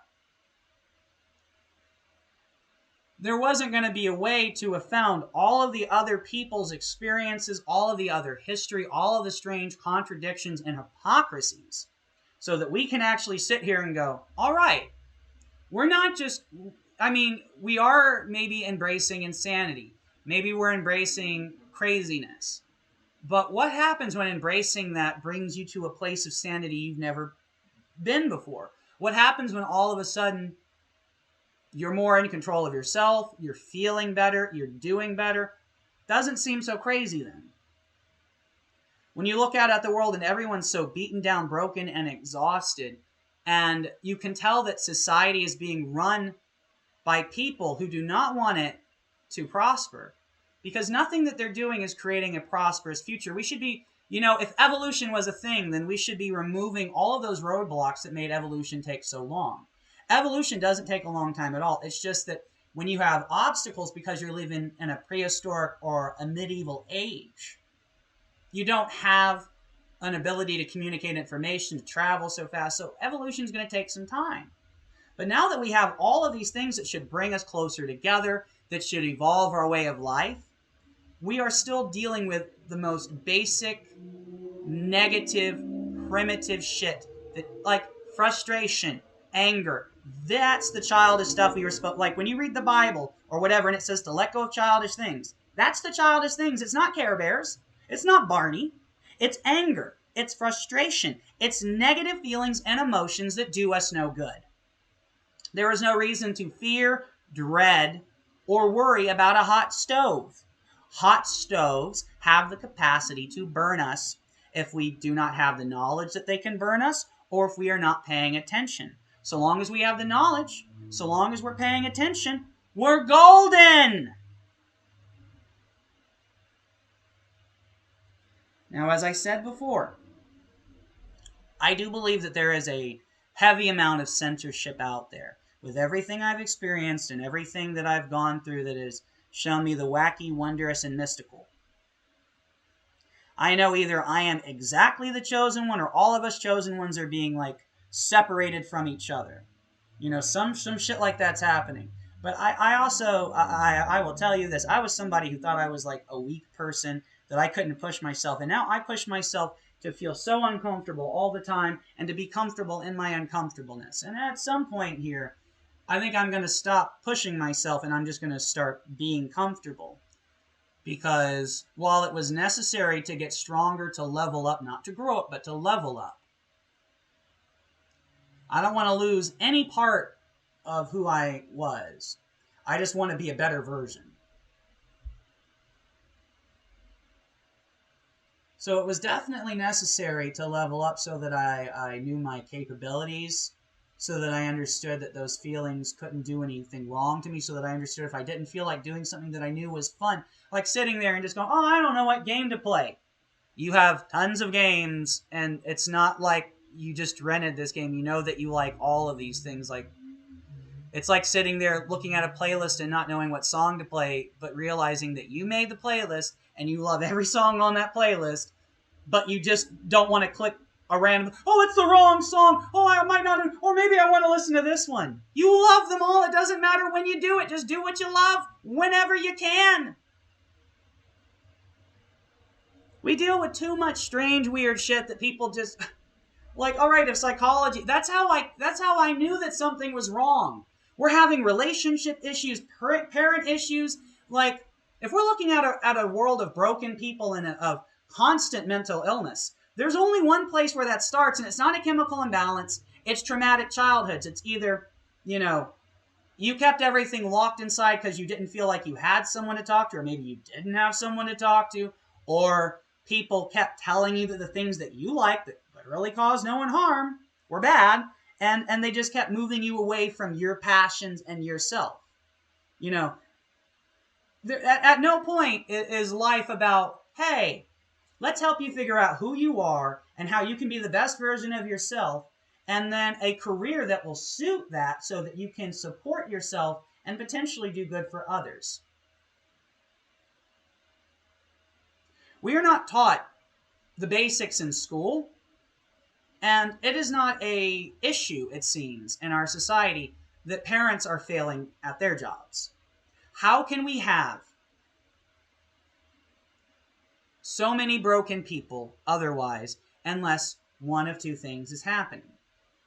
There wasn't going to be a way to have found all of the other people's experiences, all of the other history, all of the strange contradictions and hypocrisies, so that we can actually sit here and go, all right, we're not just, I mean, we are maybe embracing insanity. Maybe we're embracing craziness. But what happens when embracing that brings you to a place of sanity you've never been before? What happens when all of a sudden you're more in control of yourself, you're feeling better, you're doing better? Doesn't seem so crazy then. When you look out at the world and everyone's so beaten down, broken, and exhausted, and you can tell that society is being run by people who do not want it to prosper, because nothing that they're doing is creating a prosperous future. We should be, if evolution was a thing, then we should be removing all of those roadblocks that made evolution take so long. Evolution doesn't take a long time at all. It's just that when you have obstacles because you're living in a prehistoric or a medieval age, you don't have an ability to communicate information, to travel so fast. So evolution is going to take some time. But now that we have all of these things that should bring us closer together, that should evolve our way of life, we are still dealing with the most basic, negative, primitive shit. Like frustration, anger. That's the childish stuff we were supposed, like when you read the Bible or whatever and it says to let go of childish things. That's the childish things. It's not Care Bears. It's not Barney. It's anger. It's frustration. It's negative feelings and emotions that do us no good. There is no reason to fear, dread, or worry about a hot stove. Hot stoves have the capacity to burn us if we do not have the knowledge that they can burn us or if we are not paying attention. So long as we have the knowledge, so long as we're paying attention, we're golden! Now, as I said before, I do believe that there is a heavy amount of censorship out there. With everything I've experienced and everything that I've gone through that has shown me the wacky, wondrous, and mystical, I know either I am exactly the chosen one or all of us chosen ones are being separated from each other. Some shit like that's happening. But I also, I will tell you this, I was somebody who thought I was like a weak person, that I couldn't push myself. And now I push myself to feel so uncomfortable all the time and to be comfortable in my uncomfortableness. And at some point here, I think I'm going to stop pushing myself and I'm just going to start being comfortable. Because while it was necessary to get stronger, to level up, not to grow up, but to level up, I don't want to lose any part of who I was. I just want to be a better version. So it was definitely necessary to level up so that I knew my capabilities, so that I understood that those feelings couldn't do anything wrong to me, so that I understood if I didn't feel like doing something that I knew was fun, like sitting there and just going, oh, I don't know what game to play. You have tons of games, and it's not like you just rented this game. You know that you like all of these things. It's like sitting there looking at a playlist and not knowing what song to play, but realizing that you made the playlist and you love every song on that playlist, but you just don't want to click a random, oh, it's the wrong song. Oh, I might not, or maybe I want to listen to this one. You love them all. It doesn't matter when you do it. Just do what you love whenever you can. We deal with too much strange, weird shit that people just, Like, all right, if psychology, that's how I knew that something was wrong. We're having relationship issues, parent issues. Like, if we're looking at a world of broken people and of constant mental illness, there's only one place where that starts, and it's not a chemical imbalance. It's traumatic childhoods. It's either, you know, you kept everything locked inside because you didn't feel like you had someone to talk to, or maybe you didn't have someone to talk to, or people kept telling you that the things that you liked that literally caused no one harm were bad, and they just kept moving you away from your passions and yourself. You know, at no point is life about, hey, let's help you figure out who you are and how you can be the best version of yourself, and then a career that will suit that so that you can support yourself and potentially do good for others. We are not taught the basics in school, and it is not a issue, it seems, in our society that parents are failing at their jobs. How can we have so many broken people otherwise unless one of two things is happening?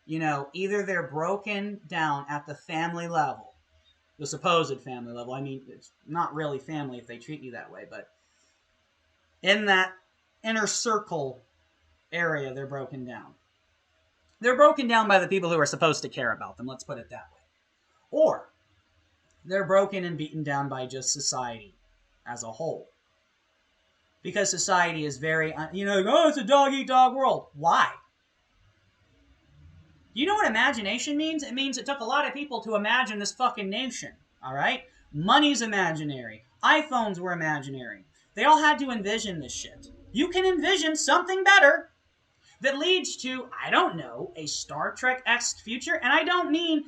You know, either they're broken down at the family level, the supposed family level. I mean, it's not really family if they treat you that way, but in that inner circle area, they're broken down. They're broken down by the people who are supposed to care about them, let's put it that way. Or they're broken and beaten down by just society as a whole. Because society is very, oh, it's a dog-eat-dog world. Why? You know what imagination means? It means it took a lot of people to imagine this fucking nation, all right? Money's imaginary. iPhones were imaginary. They all had to envision this shit. You can envision something better that leads to, I don't know, a Star Trek-esque future. And I don't mean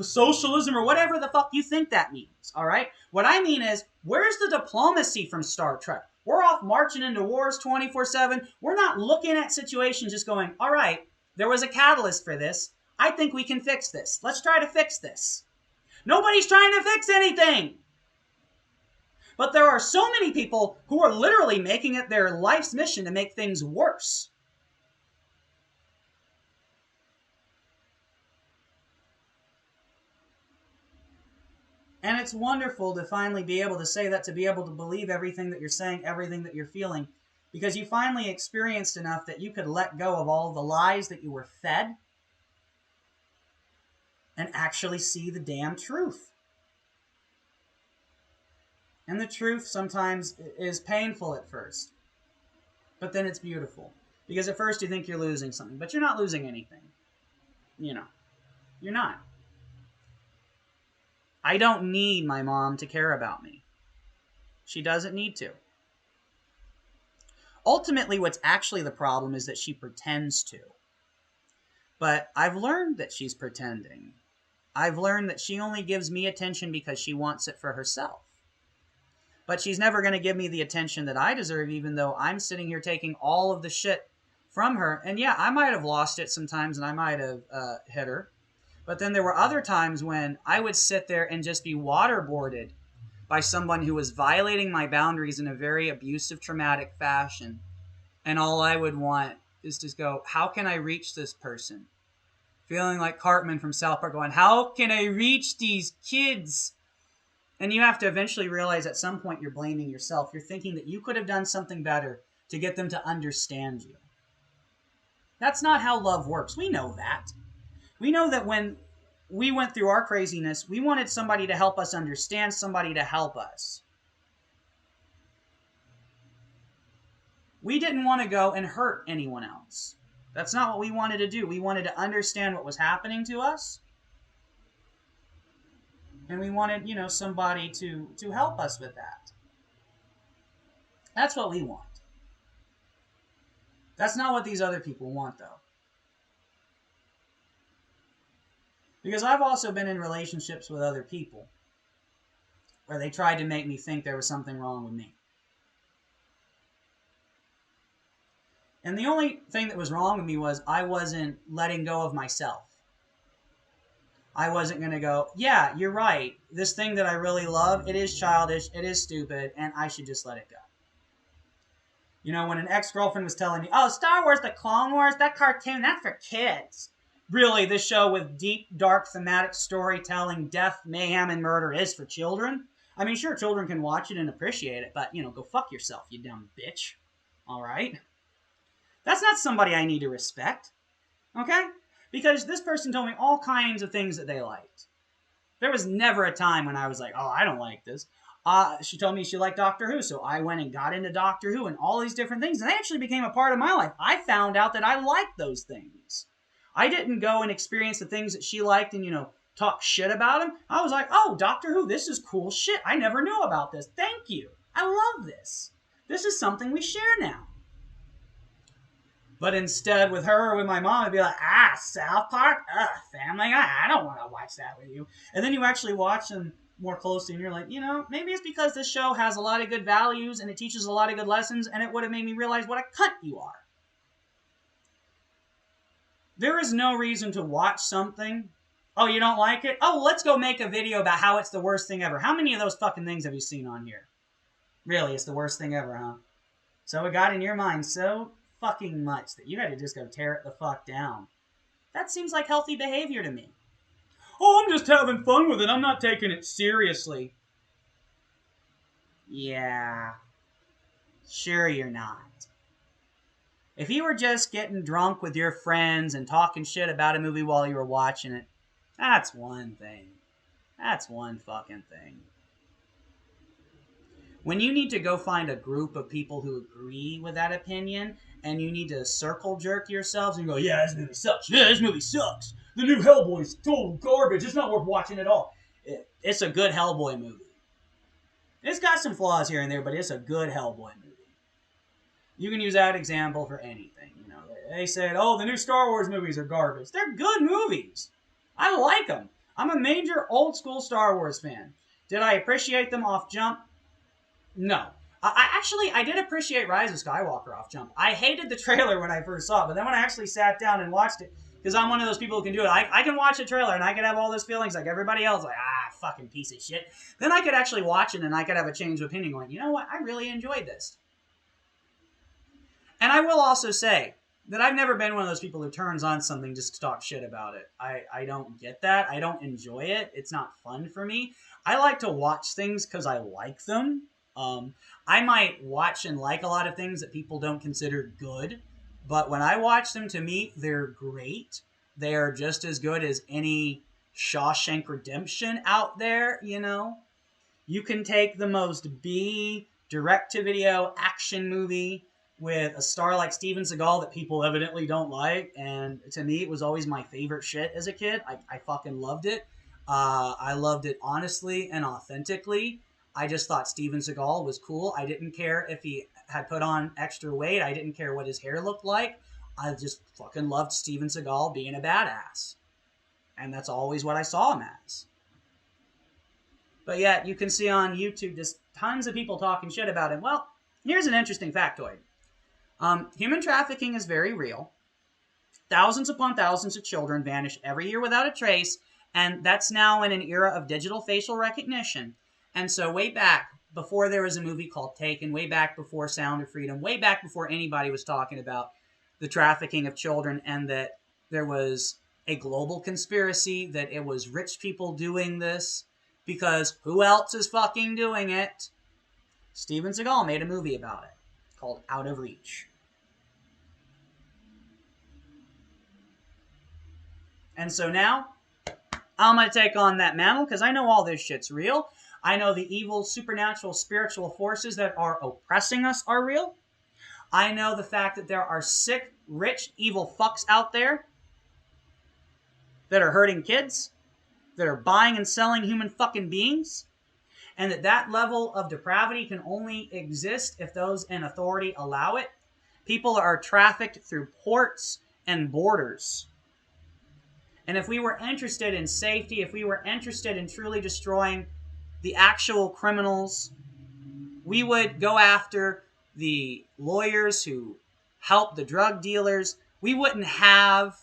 socialism or whatever the fuck you think that means, all right? What I mean is, where's the diplomacy from Star Trek? We're off marching into wars 24/7. We're not looking at situations just going, all right, there was a catalyst for this. I think we can fix this. Let's try to fix this. Nobody's trying to fix anything. But there are so many people who are literally making it their life's mission to make things worse. And it's wonderful to finally be able to say that, to be able to believe everything that you're saying, everything that you're feeling, because you finally experienced enough that you could let go of all the lies that you were fed and actually see the damn truth. And the truth sometimes is painful at first, but then it's beautiful. Because at first you think you're losing something, but you're not losing anything. You're not. I don't need my mom to care about me. She doesn't need to. Ultimately, what's actually the problem is that she pretends to. But I've learned that she's pretending. I've learned that she only gives me attention because she wants it for herself. But she's never going to give me the attention that I deserve, even though I'm sitting here taking all of the shit from her. And yeah, I might have lost it sometimes, and I might have hit her. But then there were other times when I would sit there and just be waterboarded by someone who was violating my boundaries in a very abusive, traumatic fashion. And all I would want is to go, how can I reach this person? Feeling like Cartman from South Park, going, how can I reach these kids? And you have to eventually realize at some point you're blaming yourself. You're thinking that you could have done something better to get them to understand you. That's not how love works. We know that. We know that when we went through our craziness, we wanted somebody to help us understand, somebody to help us. We didn't want to go and hurt anyone else. That's not what we wanted to do. We wanted to understand what was happening to us. And we wanted, somebody to help us with that. That's what we want. That's not what these other people want, though. Because I've also been in relationships with other people where they tried to make me think there was something wrong with me. And the only thing that was wrong with me was I wasn't letting go of myself. I wasn't going to go, yeah, you're right. This thing that I really love, it is childish, it is stupid, and I should just let it go. You know, when an ex-girlfriend was telling me, oh, Star Wars, the Clone Wars, that cartoon, that's for kids. Really, this show with deep, dark, thematic storytelling, death, mayhem, and murder is for children. I mean, sure, children can watch it and appreciate it, but, go fuck yourself, you dumb bitch. All right? That's not somebody I need to respect. Okay? Because this person told me all kinds of things that they liked. There was never a time when I was like, oh, I don't like this. She told me she liked Doctor Who, so I went and got into Doctor Who and all these different things, and they actually became a part of my life. I found out that I liked those things. I didn't go and experience the things that she liked and, talk shit about them. I was like, oh, Doctor Who, this is cool shit. I never knew about this. Thank you. I love this. This is something we share now. But instead, with her or with my mom, I'd be like, South Park? Family Guy? I don't want to watch that with you. And then you actually watch them more closely, and you're like, maybe it's because this show has a lot of good values, and it teaches a lot of good lessons, and it would have made me realize what a cunt you are. There is no reason to watch something. Oh, you don't like it? Oh, let's go make a video about how it's the worst thing ever. How many of those fucking things have you seen on here? Really, it's the worst thing ever, huh? So it got in your mind so fucking much that you had to just go tear it the fuck down. That seems like healthy behavior to me. Oh, I'm just having fun with it. I'm not taking it seriously. Yeah. Sure you're not. If you were just getting drunk with your friends and talking shit about a movie while you were watching it, that's one thing. That's one fucking thing. When you need to go find a group of people who agree with that opinion, and you need to circle jerk yourselves and go, yeah, this movie sucks. Yeah, this movie sucks. The new Hellboy's total garbage. It's not worth watching at all. It's a good Hellboy movie. It's got some flaws here and there, but it's a good Hellboy movie. You can use that example for anything. They said, oh, the new Star Wars movies are garbage. They're good movies. I like them. I'm a major old school Star Wars fan. Did I appreciate them off jump? No. I did appreciate Rise of Skywalker off jump. I hated the trailer when I first saw it, but then when I actually sat down and watched it, because I'm one of those people who can do it, I can watch a trailer and I can have all those feelings like everybody else, like, fucking piece of shit. Then I could actually watch it and I could have a change of opinion going, you know what, I really enjoyed this. And I will also say that I've never been one of those people who turns on something just to talk shit about it. I don't get that. I don't enjoy it. It's not fun for me. I like to watch things because I like them. I might watch and like a lot of things that people don't consider good, but when I watch them, to me, they're great. They are just as good as any Shawshank Redemption out there, You can take the most B, direct-to-video action movie with a star like Steven Seagal that people evidently don't like, and to me, it was always my favorite shit as a kid. I fucking loved it. I loved it honestly and authentically. I just thought Steven Seagal was cool. I didn't care if he had put on extra weight. I didn't care what his hair looked like. I just fucking loved Steven Seagal being a badass. And that's always what I saw him as. But yet, you can see on YouTube just tons of people talking shit about him. Well, here's an interesting factoid. Human trafficking is very real. Thousands upon thousands of children vanish every year without a trace, and that's now in an era of digital facial recognition. And so way back, before there was a movie called Taken, way back before Sound of Freedom, way back before anybody was talking about the trafficking of children and that there was a global conspiracy, that it was rich people doing this, because who else is fucking doing it? Steven Seagal made a movie about it called Out of Reach. And so now, I'm going to take on that mantle because I know all this shit's real. I know the evil, supernatural, spiritual forces that are oppressing us are real. I know the fact that there are sick, rich, evil fucks out there that are hurting kids, that are buying and selling human fucking beings, and that level of depravity can only exist if those in authority allow it. People are trafficked through ports and borders. And if we were interested in safety, if we were interested in truly destroying the actual criminals, we would go after the lawyers who help the drug dealers. We wouldn't have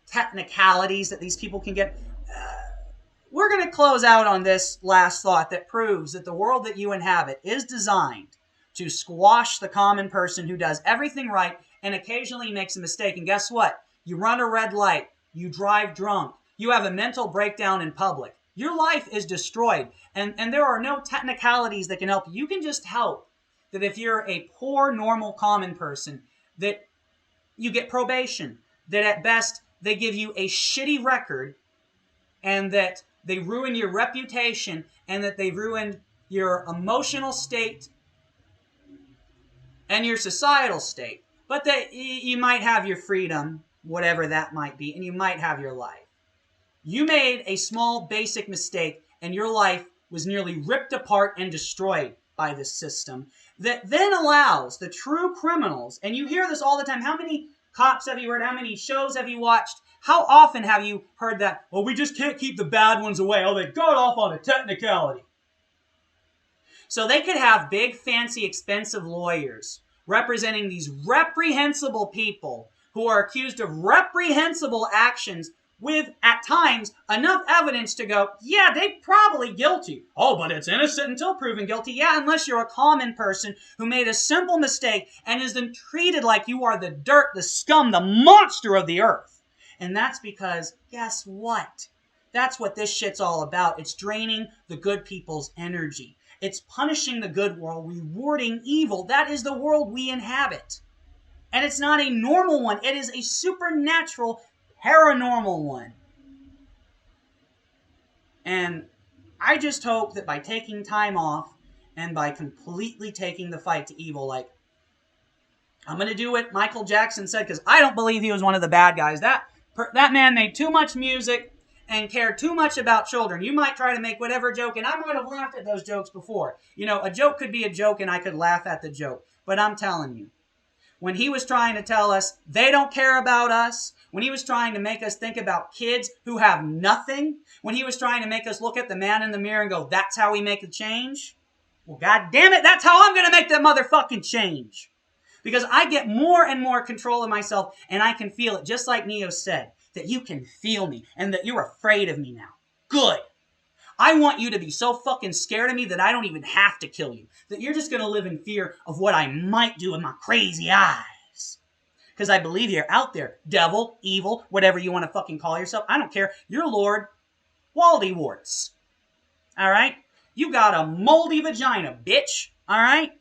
technicalities that these people can get. We're going to close out on this last thought that proves that the world that you inhabit is designed to squash the common person who does everything right and occasionally makes a mistake. And guess what? You run a red light, you drive drunk, you have a mental breakdown in public. Your life is destroyed. And there are no technicalities that can help you. You can just help that if you're a poor, normal, common person, that you get probation, that at best they give you a shitty record, and that they ruin your reputation, and that they ruin your emotional state and your societal state. But that you might have your freedom, whatever that might be, and you might have your life. You made a small basic mistake and your life was nearly ripped apart and destroyed by this system that then allows the true criminals, and you hear this all the time. How many cops have you heard? How many shows have you watched? How often have you heard that, well, we just can't keep the bad ones away. Oh, they got off on a technicality. So they could have big, fancy, expensive lawyers representing these reprehensible people who are accused of reprehensible actions with, at times, enough evidence to go, yeah, they're probably guilty. Oh, but it's innocent until proven guilty. Yeah, unless you're a common person who made a simple mistake and is then treated like you are the dirt, the scum, the monster of the earth. And that's because, guess what? That's what this shit's all about. It's draining the good people's energy. It's punishing the good while rewarding evil. That is the world we inhabit. And it's not a normal one. It is a supernatural, paranormal one. And I just hope that by taking time off and by completely taking the fight to evil, like, I'm going to do what Michael Jackson said, because I don't believe he was one of the bad guys. That man made too much music and cared too much about children. You might try to make whatever joke, and I might have laughed at those jokes before. You know, a joke could be a joke, and I could laugh at the joke. But I'm telling you, when he was trying to tell us they don't care about us, when he was trying to make us think about kids who have nothing, when he was trying to make us look at the man in the mirror and go, that's how we make a change? Well, God damn it, that's how I'm going to make that motherfucking change. Because I get more and more control of myself, and I can feel it, just like Neo said, that you can feel me, and that you're afraid of me now. Good. I want you to be so fucking scared of me that I don't even have to kill you. That you're just going to live in fear of what I might do with my crazy eyes. Because I believe you're out there. Devil, evil, whatever you want to fucking call yourself. I don't care. You're Lord Waldy Warts. Alright? You got a moldy vagina, bitch. Alright?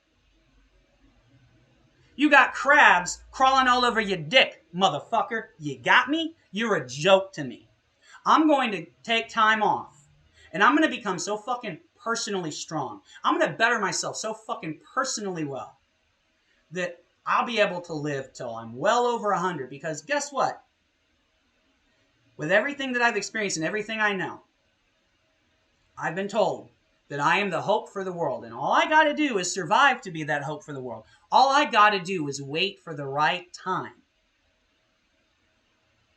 You got crabs crawling all over your dick, motherfucker. You got me? You're a joke to me. I'm going to take time off. And I'm going to become so fucking personally strong. I'm going to better myself so fucking personally well that I'll be able to live till I'm well over 100. Because guess what? With everything that I've experienced and everything I know, I've been told that I am the hope for the world. And all I got to do is survive to be that hope for the world. All I got to do is wait for the right time.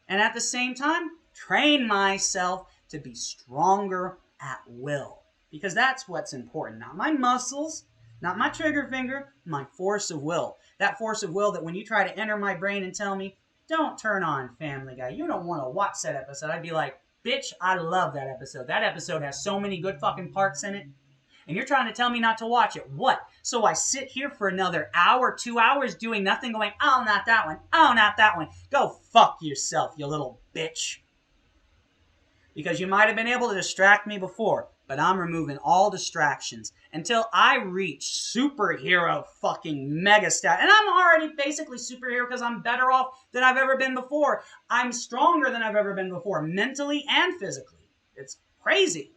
And at the same time, train myself to be stronger at will. Because that's what's important. Not my muscles, not my trigger finger, my force of will. That force of will that when you try to enter my brain and tell me, don't turn on Family Guy, you don't want to watch that episode, I'd be like, bitch, I love that episode. That episode has so many good fucking parts in it. And you're trying to tell me not to watch it. What? So I sit here for another hour, 2 hours doing nothing going, oh, not that one. Oh, not that one. Go fuck yourself, you little bitch. Because you might have been able to distract me before, but I'm removing all distractions until I reach superhero fucking mega stat. And I'm already basically superhero because I'm better off than I've ever been before. I'm stronger than I've ever been before, mentally and physically. It's crazy.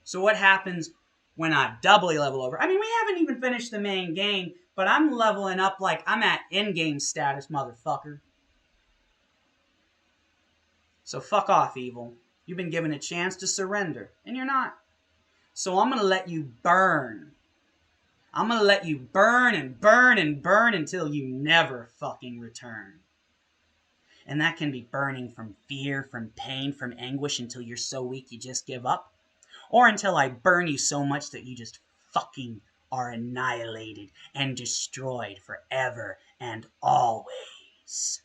So what happens when I doubly level over? I mean, we haven't even finished the main game, but I'm leveling up like I'm at in-game status, motherfucker. So fuck off, evil. You've been given a chance to surrender, and you're not. So I'm going to let you burn. I'm going to let you burn and burn and burn until you never fucking return. And that can be burning from fear, from pain, from anguish until you're so weak you just give up. Or until I burn you so much that you just fucking are annihilated and destroyed forever and always.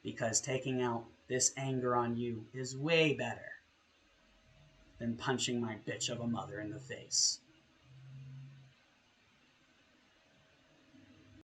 Because taking out this anger on you is way better than punching my bitch of a mother in the face.